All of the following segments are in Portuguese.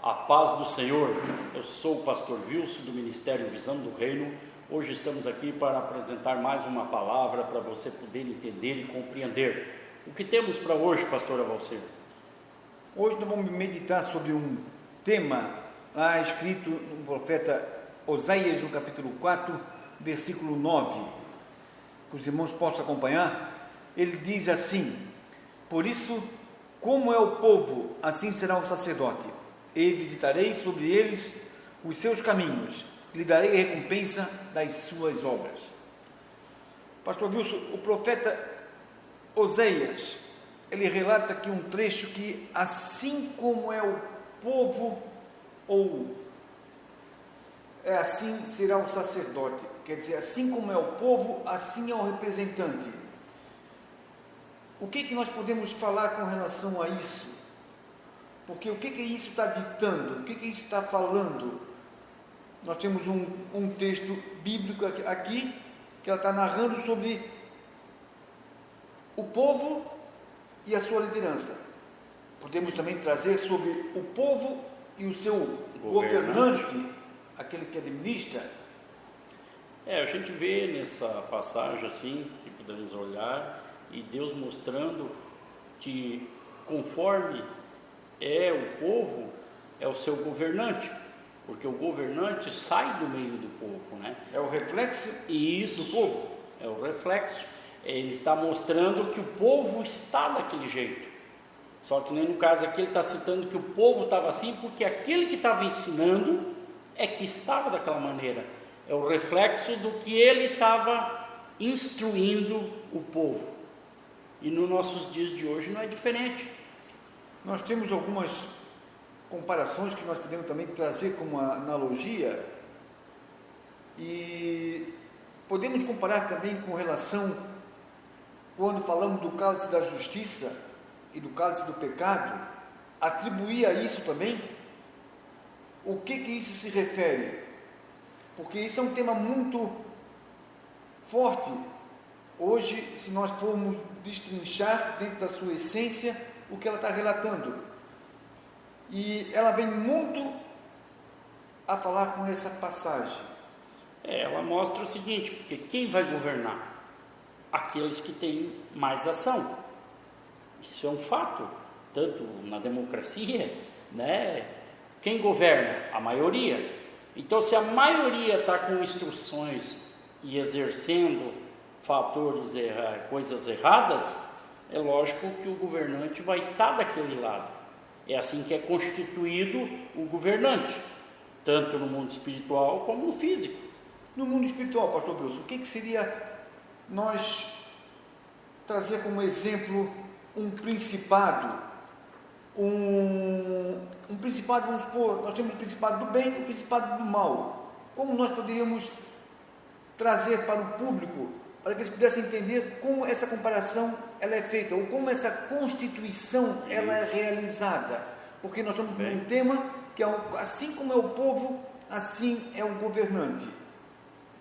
A paz do Senhor, eu sou o pastor Wilson do Ministério Visão do Reino. Hoje estamos aqui para apresentar mais uma palavra para você poder entender e compreender. O que temos para hoje, pastor Avalcir? Hoje nós vamos meditar sobre um tema lá escrito no profeta Oséias, no capítulo 4, versículo 9. Que os irmãos possam acompanhar. Ele diz assim: por isso, como é o povo, assim será o sacerdote. E visitarei sobre eles os seus caminhos, lhe darei recompensa das suas obras. Pastor Wilson, o profeta Oséias, ele relata aqui um trecho que, assim como é o povo, ou é assim será o sacerdote, quer dizer, assim como é o povo, assim é o representante. O que nós podemos falar com relação a isso? Porque o que isso está ditando? O que isso está falando? Nós temos um texto bíblico aqui, que ela está narrando sobre o povo e a sua liderança. Podemos também trazer sobre o povo e o seu governante, aquele que administra. A gente vê nessa passagem assim, que podemos olhar, e Deus mostrando que conforme é o povo, é o seu governante, porque o governante sai do meio do povo, né? É o reflexo do povo. É o reflexo. Ele está mostrando que o povo está daquele jeito. Só que no caso aqui ele está citando que o povo estava assim, porque aquele que estava ensinando é que estava daquela maneira. É o reflexo do que ele estava instruindo o povo. E nos nossos dias de hoje não é diferente. Nós temos algumas comparações que nós podemos também trazer como analogia, e podemos comparar também com relação, quando falamos do cálice da justiça e do cálice do pecado, atribuir a isso também o que isso se refere, porque isso é um tema muito forte. Hoje, se nós formos destrinchar dentro da sua essência o que ela está relatando, e ela vem muito a falar com essa passagem. Ela mostra o seguinte, porque quem vai governar? Aqueles que têm mais ação. Isso é um fato, tanto na democracia, né? Quem governa? A maioria. Então, se a maioria está com instruções e exercendo coisas erradas, é lógico que o governante vai estar daquele lado. É assim que é constituído o governante, tanto no mundo espiritual como no físico. No mundo espiritual, pastor Wilson, o que seria nós trazer como exemplo um principado? Um principado, vamos supor, nós temos o principado do bem e o principado do mal. Como nós poderíamos trazer para o público, para que eles pudessem entender como essa comparação ela é feita, ou como essa constituição ela é realizada? Porque nós estamos com um tema que é assim como é o povo, assim é o governante.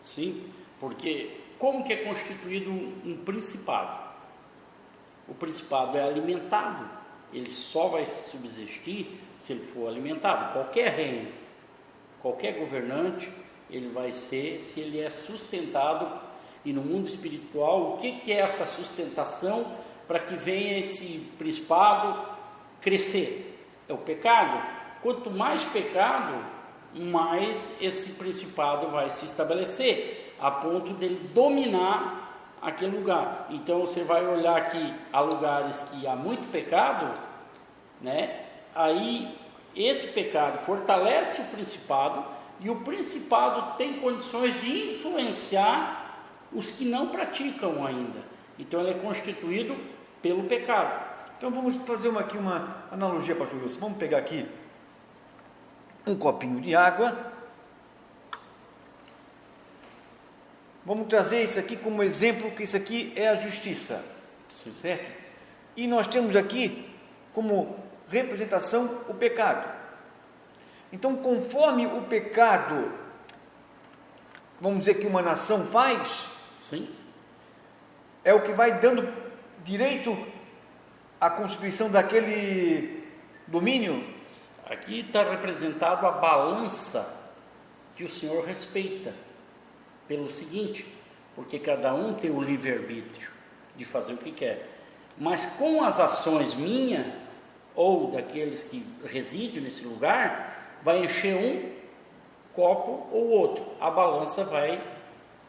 Sim, porque como que é constituído um principado? O principado é alimentado, ele só vai subsistir se ele for alimentado. Qualquer reino, qualquer governante, ele vai ser se ele é sustentado. E no mundo espiritual, o que é essa sustentação para que venha esse principado crescer? É o pecado. Quanto mais pecado, mais esse principado vai se estabelecer, a ponto dele dominar aquele lugar. Então você vai olhar que há lugares que há muito pecado, né? Aí esse pecado fortalece o principado, e o principado tem condições de influenciar os que não praticam ainda. Então ele é constituído pelo pecado. Então vamos fazer aqui uma analogia, pastor Wilson. Vamos pegar aqui um copinho de água. Vamos trazer isso aqui como exemplo, que isso aqui é a justiça. Sim. Certo? E nós temos aqui como representação o pecado. Então, conforme o pecado, vamos dizer, que uma nação faz, sim, é o que vai dando direito à constituição daquele domínio. Aqui está representado a balança que o Senhor respeita, pelo seguinte, porque cada um tem o livre-arbítrio de fazer o que quer, mas com as ações minhas ou daqueles que residem nesse lugar, vai encher um copo ou outro, a balança vai,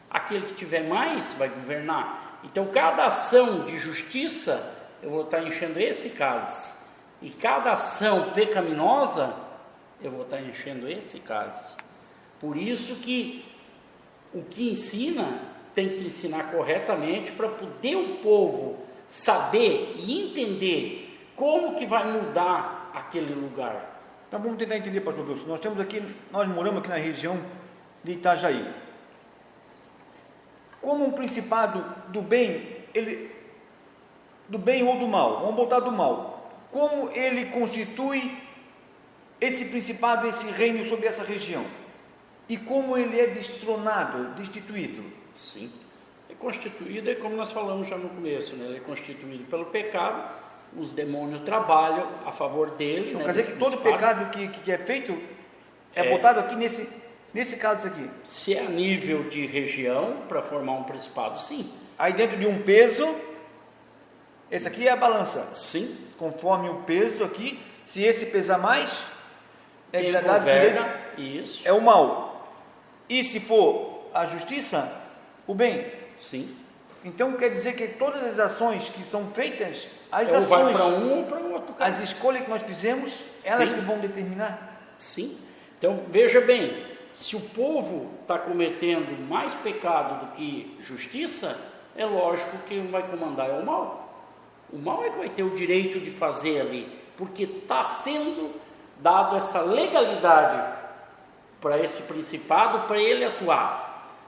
aquele que tiver mais vai governar. Então cada ação de justiça eu vou estar enchendo esse cálice, e cada ação pecaminosa eu vou estar enchendo esse cálice. Por isso que o que ensina tem que ensinar corretamente para poder o povo saber e entender como que vai mudar aquele lugar. Então vamos tentar entender, pastor Wilson. Nós moramos aqui na região de Itajaí. Como um principado do bem, do bem ou do mal, vamos botar do mal, como ele constitui esse principado, esse reino sobre essa região? E como ele é destronado, destituído? Sim, é constituído, é como nós falamos já no começo, né? Ele é constituído pelo pecado, os demônios trabalham a favor dele. Então, né? Quer dizer que todo pecado que é feito é botado aqui nesse cálice aqui. Se é a nível de região, para formar um principado, sim. Aí dentro de um peso, esse aqui é a balança. Sim. Conforme o peso aqui, se esse pesar mais, Quem dado governa, isso. é o mal. E se for a justiça, o bem. Sim. Então quer dizer que todas as ações que são feitas, as Ou ações, vai para um ou para o outro caso. as escolhas que nós fizemos, elas que vão determinar. Sim. Então veja bem, se o povo está cometendo mais pecado do que justiça, é lógico que quem vai comandar é o mal. O mal é que vai ter o direito de fazer ali, porque está sendo dado essa legalidade para esse principado, para ele atuar.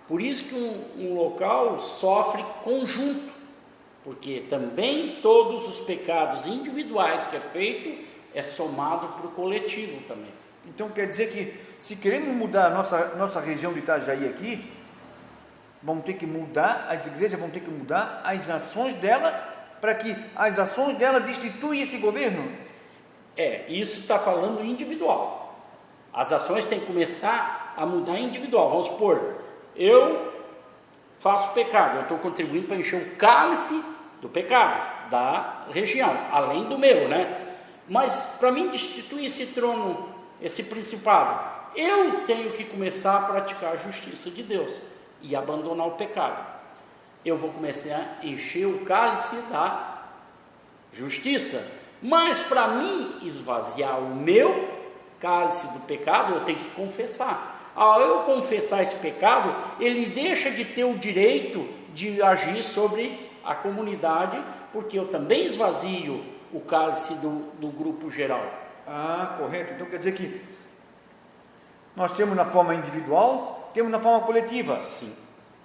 Por isso que um local sofre conjunto, porque também todos os pecados individuais que é feito é somado para o coletivo também. Então quer dizer que se queremos mudar a nossa região de Itajaí aqui, vamos ter que mudar, as igrejas vão ter que mudar as ações dela, para que as ações dela destituam esse governo? Isso está falando individual. As ações têm que começar a mudar individual. Vamos supor, eu faço pecado, eu estou contribuindo para encher o cálice do pecado da região, além do meu, né? Mas para mim destituir esse trono, esse principado, eu tenho que começar a praticar a justiça de Deus e abandonar o pecado. Eu vou começar a encher o cálice da justiça, mas para mim esvaziar o meu cálice do pecado, eu tenho que confessar. Ao eu confessar esse pecado, ele deixa de ter o direito de agir sobre a comunidade, porque eu também esvazio o cálice do grupo geral. Correto. Então quer dizer que nós temos na forma individual, temos na forma coletiva. Sim.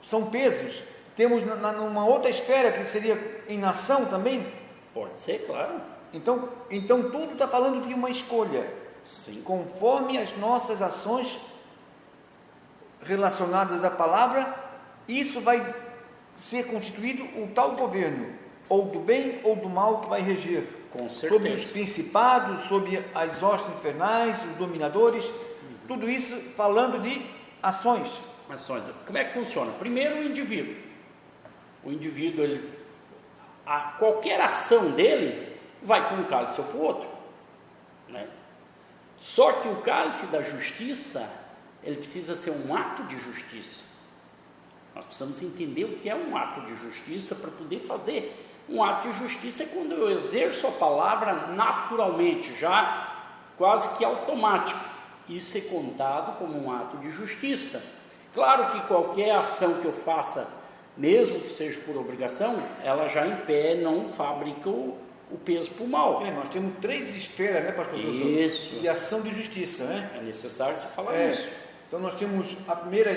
São pesos. Temos numa outra esfera que seria em nação também. Pode ser, claro. Então tudo está falando de uma escolha. Sim. Conforme as nossas ações relacionadas à palavra, isso vai ser constituído o tal governo, ou do bem ou do mal, que vai reger. Com certeza. Sobre os principados, sobre as hostes infernais, os dominadores, tudo isso falando de ações. Ações. Como é que funciona? Primeiro o indivíduo. O indivíduo, qualquer ação dele vai para um cálice ou para o outro, né? Só que o cálice da justiça, ele precisa ser um ato de justiça. Nós precisamos entender o que é um ato de justiça para poder fazer. Um ato de justiça é quando eu exerço a palavra naturalmente, já quase que automático. Isso é contado como um ato de justiça. Claro que qualquer ação que eu faça, mesmo que seja por obrigação, ela já em pé não fabrica o peso para o mal. Nós temos 3 esferas, né, pastor? Isso. De ação de justiça, né? É necessário se falar isso. Então nós temos a primeira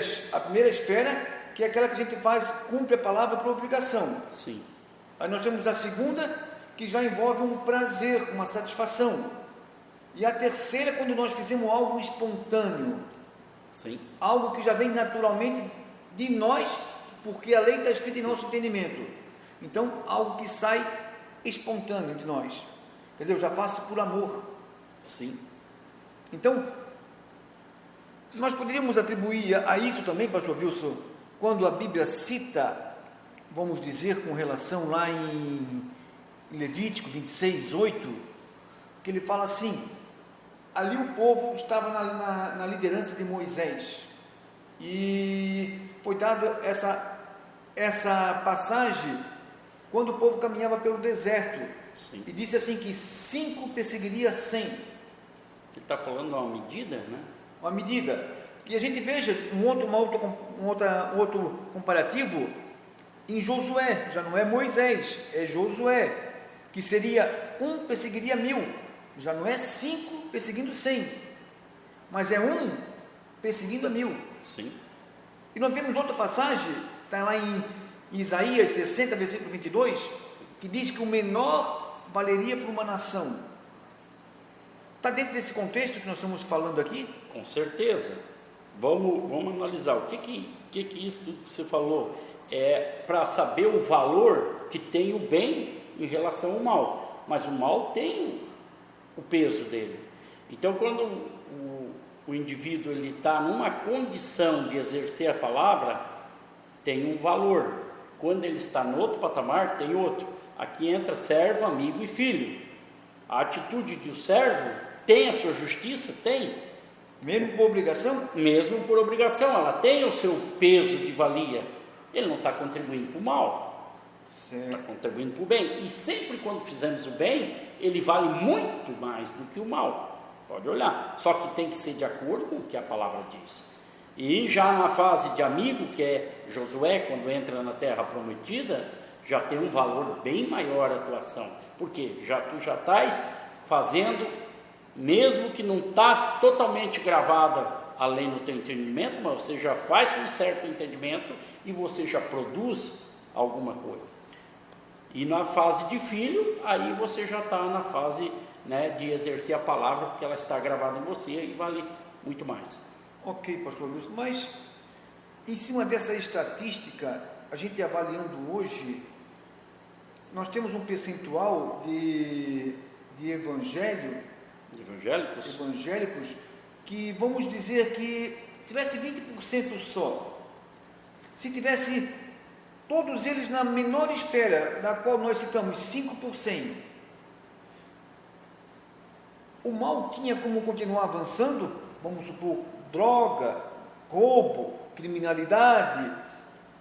esfera, que é aquela que a gente faz, cumpre a palavra por obrigação. Sim. Aí nós temos a segunda, que já envolve um prazer, uma satisfação. E a terceira, quando nós fizemos algo espontâneo. Sim. Algo que já vem naturalmente de nós, porque a lei está escrita em nosso entendimento. Então, algo que sai espontâneo de nós. Quer dizer, eu já faço por amor. Sim. Então, nós poderíamos atribuir a isso também, pastor Wilson, quando a Bíblia cita, vamos dizer, com relação lá em Levítico 26, 8, que ele fala assim, ali o povo estava na liderança de Moisés, e foi dada essa passagem quando o povo caminhava pelo deserto. Sim. E disse assim que 5 perseguiria 100. Ele está falando uma medida, né? Uma medida. E a gente veja outro comparativo em Josué, já não é Moisés, é Josué, que seria 1 perseguiria 1000, já não é 5 perseguindo 100, mas é 1 perseguindo a 1000. Sim. E nós vemos outra passagem, está lá em Isaías 60, versículo 22, que diz que o menor valeria para uma nação. Está dentro desse contexto que nós estamos falando aqui? Com certeza. Vamos analisar o que isso tudo que você falou é para saber o valor que tem o bem em relação ao mal, mas o mal tem o peso dele. Então, quando o indivíduo ele está numa condição de exercer a palavra, tem um valor. Quando ele está no outro patamar, tem outro. Aqui entra servo, amigo e filho. A atitude de um servo tem a sua justiça? Tem. Mesmo por obrigação? Mesmo por obrigação, ela tem o seu peso de valia. Ele não está contribuindo para o mal, está contribuindo para o bem. E sempre quando fizermos o bem, ele vale muito mais do que o mal. Pode olhar. Só que tem que ser de acordo com o que a palavra diz. E já na fase de amigo, que é Josué, quando entra na terra prometida, já tem um valor bem maior a atuação. Porque tu já estás fazendo, mesmo que não está totalmente gravada a lei no teu entendimento, mas você já faz com um certo entendimento e você já produz alguma coisa. E na fase de filho, aí você já está na fase, né, de exercer a palavra, porque ela está gravada em você e vale muito mais. Ok, pastor Lúcio, mas em cima dessa estatística, a gente avaliando hoje, nós temos um percentual de evangélicos, que vamos dizer que se tivesse 20% só, se tivesse todos eles na menor esfera, da qual nós citamos 5%, o mal tinha como continuar avançando, vamos supor, droga, roubo, criminalidade,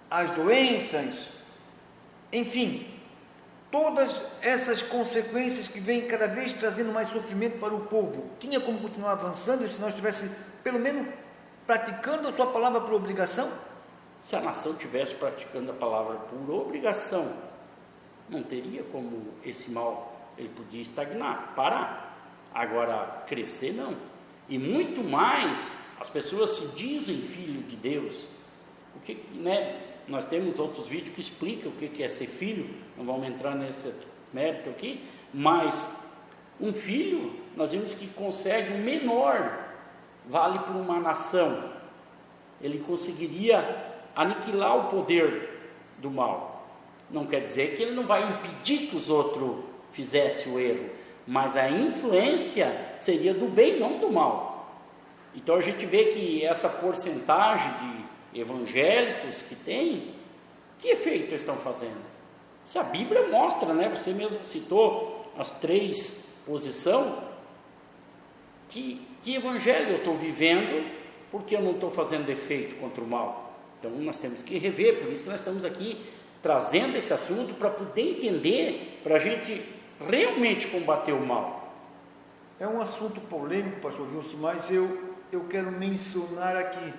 as doenças, enfim, todas essas consequências que vêm cada vez trazendo mais sofrimento para o povo, tinha como continuar avançando se nós estivéssemos, pelo menos, praticando a sua palavra por obrigação? Se a nação estivesse praticando a palavra por obrigação, não teria como esse mal, ele podia estagnar, parar. Agora, crescer não. E muito mais, as pessoas se dizem filho de Deus. Né? Nós temos outros vídeos que explicam o que é ser filho, não vamos entrar nesse mérito aqui, mas um filho, nós vimos que consegue um menor, vale para uma nação. Ele conseguiria aniquilar o poder do mal. Não quer dizer que ele não vai impedir que os outros fizessem o erro, mas a influência seria do bem, não do mal. Então a gente vê que essa porcentagem de evangélicos que tem, que efeito estão fazendo? Se a Bíblia mostra, né? Você mesmo citou as 3 posições, que evangelho eu estou vivendo, porque eu não estou fazendo efeito contra o mal. Então nós temos que rever, por isso que nós estamos aqui trazendo esse assunto, para poder entender, para a gente realmente combater o mal. É um assunto polêmico, pastor Wilson, mas eu quero mencionar aqui,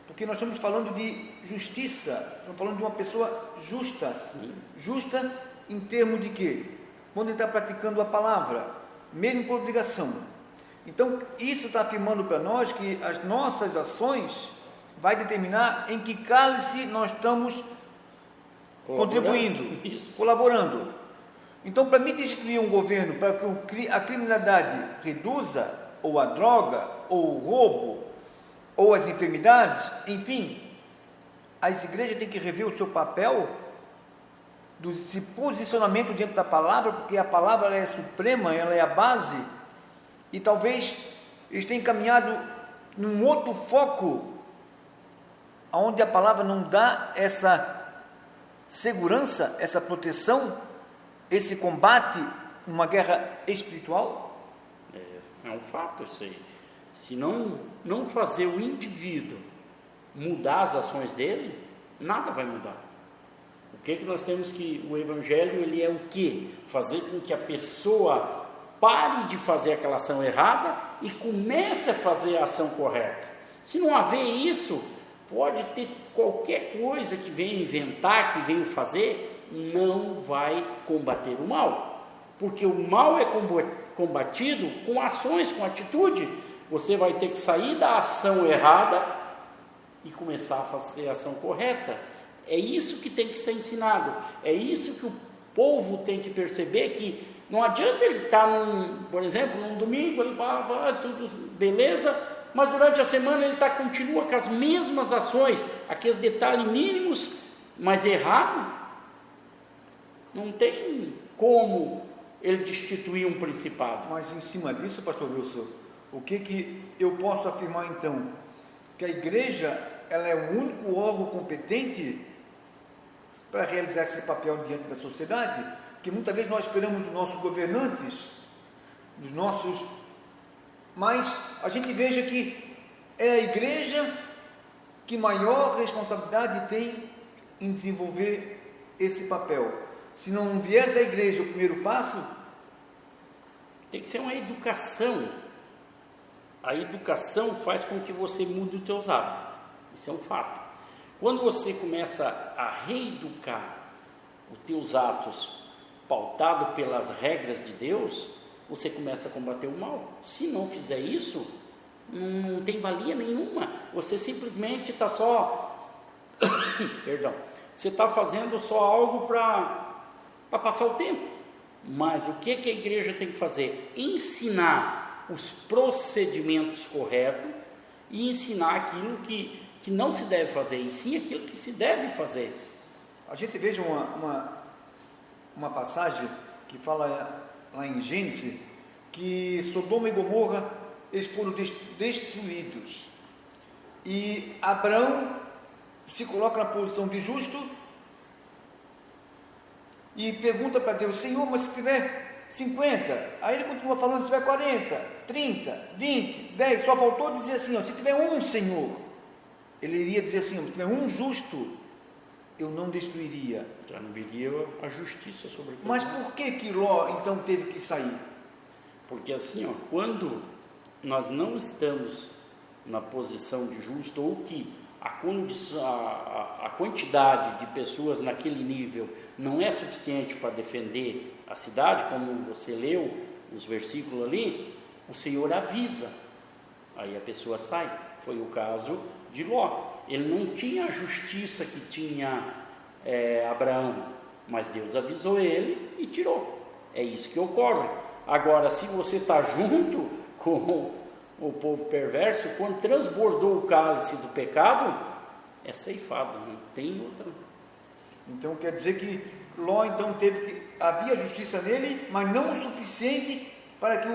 porque nós estamos falando de justiça, estamos falando de uma pessoa justa. Sim. Justa em termos de quê? Quando ele está praticando a palavra, mesmo por obrigação. Então, isso está afirmando para nós que as nossas ações vai determinar em que cálice nós estamos contribuindo, colaborando. Então, para me destituir um governo, para que a criminalidade reduza, ou a droga, ou o roubo, ou as enfermidades, enfim, as igrejas têm que rever o seu papel, desse posicionamento dentro da palavra, porque a palavra ela é suprema, ela é a base, e talvez eles têm caminhado num outro foco, onde a palavra não dá essa segurança, essa proteção, esse combate, uma guerra espiritual? É um fato isso aí. Se não fazer o indivíduo mudar as ações dele, nada vai mudar. O que nós temos que... O Evangelho, ele é o quê? Fazer com que a pessoa pare de fazer aquela ação errada e comece a fazer a ação correta. Se não haver isso, pode ter qualquer coisa que venha inventar, que venha fazer, não vai combater o mal. Porque o mal é combatido com ações, com atitude. Você vai ter que sair da ação errada e começar a fazer a ação correta. É isso que tem que ser ensinado. É isso que o povo tem que perceber, que não adianta ele estar, por exemplo, num domingo, ele fala, tudo beleza, mas durante a semana ele continua com as mesmas ações, aqueles detalhes mínimos, mas errado. Não tem como ele destituir um principado. Mas em cima disso, pastor Wilson, o que eu posso afirmar então? Que a igreja, ela é o único órgão competente para realizar esse papel diante da sociedade, que muitas vezes nós esperamos dos nossos governantes, mas a gente veja que é a igreja que maior responsabilidade tem em desenvolver esse papel. Se não vier da igreja o primeiro passo, tem que ser uma educação. A educação faz com que você mude os teus hábitos. Isso é um fato. Quando você começa a reeducar os teus atos pautado pelas regras de Deus, você começa a combater o mal. Se não fizer isso, não tem valia nenhuma. Você simplesmente está só perdão, você está fazendo só algo para passar o tempo. Mas o que a igreja tem que fazer? Ensinar os procedimentos corretos e ensinar aquilo que não se deve fazer, e sim aquilo que se deve fazer. A gente veja uma passagem que fala lá em Gênesis, que Sodoma e Gomorra, eles foram destruídos, e Abraão se coloca na posição de justo e pergunta para Deus: Senhor, mas se tiver 50, aí ele continua falando, se tiver 40, 30, 20, 10, só faltou dizer assim, se tiver um, Senhor, ele iria dizer assim, se tiver um justo, eu não destruiria. Já não viria a justiça sobre tudo. Mas por que Ló então teve que sair? Porque assim, quando nós não estamos na posição de justo, ou que a quantidade de pessoas naquele nível não é suficiente para defender a cidade, como você leu os versículos ali, o Senhor avisa, aí a pessoa sai. Foi o caso de Ló. Ele não tinha a justiça que tinha Abraão, mas Deus avisou ele e tirou. É isso que ocorre. Agora, se você está junto com o povo perverso, quando transbordou o cálice do pecado, é ceifado, não tem outra. Então quer dizer que Ló então havia justiça nele, mas não o suficiente para que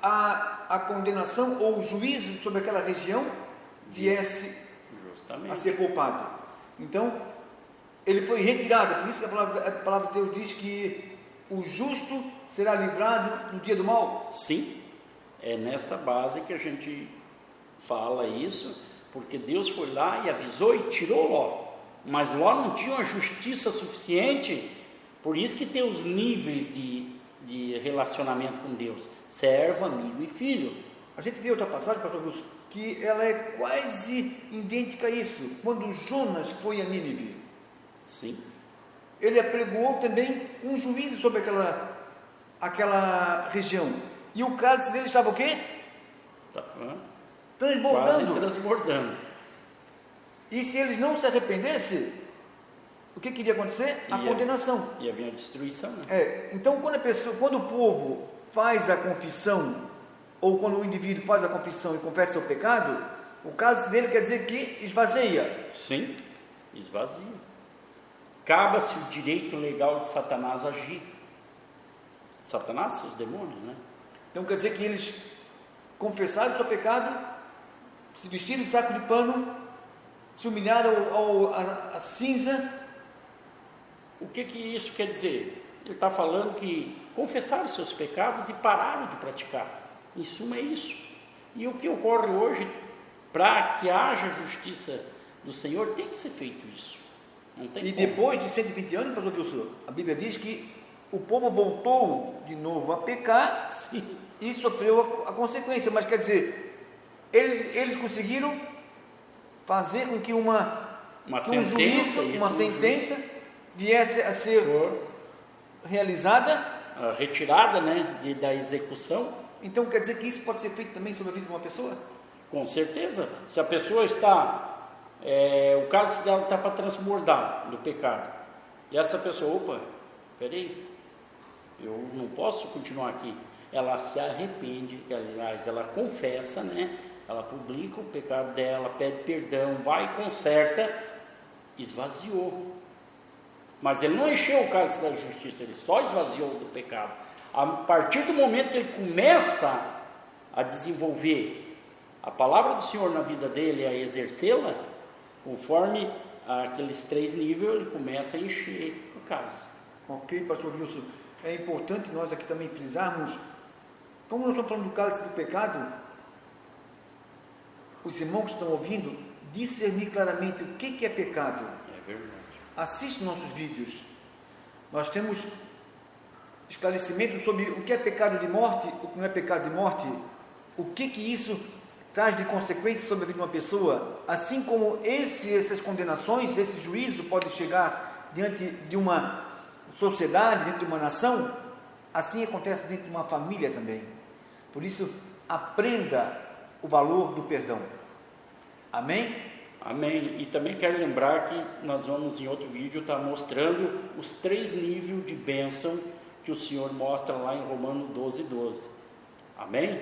a condenação ou o juízo sobre aquela região viesse justamente a ser poupado. Então ele foi retirado. Por isso que a palavra de Deus diz que o justo será livrado no dia do mal. Sim, é nessa base que a gente fala isso, porque Deus foi lá e avisou e tirou Ló, mas Ló não tinha uma justiça suficiente. Por isso que tem os níveis de relacionamento com Deus: servo, amigo e filho. A gente vê outra passagem, pastor Wilson, que ela é quase idêntica a isso, quando Jonas foi a Nínive. Sim. Ele apregoou também um juízo sobre aquela região, e o cálice dele estava o quê? Transbordando. Quase transbordando. E se eles não se arrependessem, o que iria acontecer? A condenação. Ia vir a destruição. Né? Então quando o povo faz a confissão, ou quando o indivíduo faz a confissão e confessa seu pecado, o cálice dele quer dizer que esvazia. Sim, esvazia. Acaba-se o direito legal de Satanás agir. Satanás, seus demônios, né? Então quer dizer que eles confessaram o seu pecado, se vestiram de saco de pano, se humilharam à cinza. O que isso quer dizer? Ele está falando que confessaram os seus pecados e pararam de praticar. Em suma, é isso. E o que ocorre hoje, para que haja justiça do Senhor, tem que ser feito isso. Não tem e como. Depois de 120 anos, pastor Wilson, a Bíblia diz que o povo voltou de novo a pecar. Sim. E sofreu a consequência. Mas quer dizer, eles conseguiram fazer com que um juízo, uma sentença viesse a ser realizada, retirada, né, da execução. Então quer dizer que isso pode ser feito também sobre a vida de uma pessoa? Com certeza. Se a pessoa está, o cálice dela está para transbordar do pecado, e essa pessoa, opa, peraí, eu não posso continuar aqui. Ela se arrepende, aliás, ela confessa, né? Ela publica o pecado dela, pede perdão, vai e conserta, esvaziou. Mas ele não encheu o cálice da justiça, ele só esvaziou do pecado. A partir do momento que ele começa a desenvolver a palavra do Senhor na vida dele, a exercê-la, conforme aqueles 3 níveis, ele começa a encher o cálice. Ok, pastor Wilson, é importante nós aqui também frisarmos, como nós estamos falando do cálice do pecado, os irmãos que estão ouvindo, discernir claramente o que é pecado. É verdade. Assiste nossos vídeos. Nós temos esclarecimento sobre o que é pecado de morte, o que não é pecado de morte, o que isso traz de consequências sobre a vida de uma pessoa, assim como essas condenações, esse juízo pode chegar diante de uma sociedade, dentro de uma nação, assim acontece dentro de uma família também. Por isso, aprenda o valor do perdão. Amém? Amém. E também quero lembrar que nós vamos em outro vídeo estar mostrando os 3 níveis de bênção que o Senhor mostra lá em Romanos 12:12. Amém?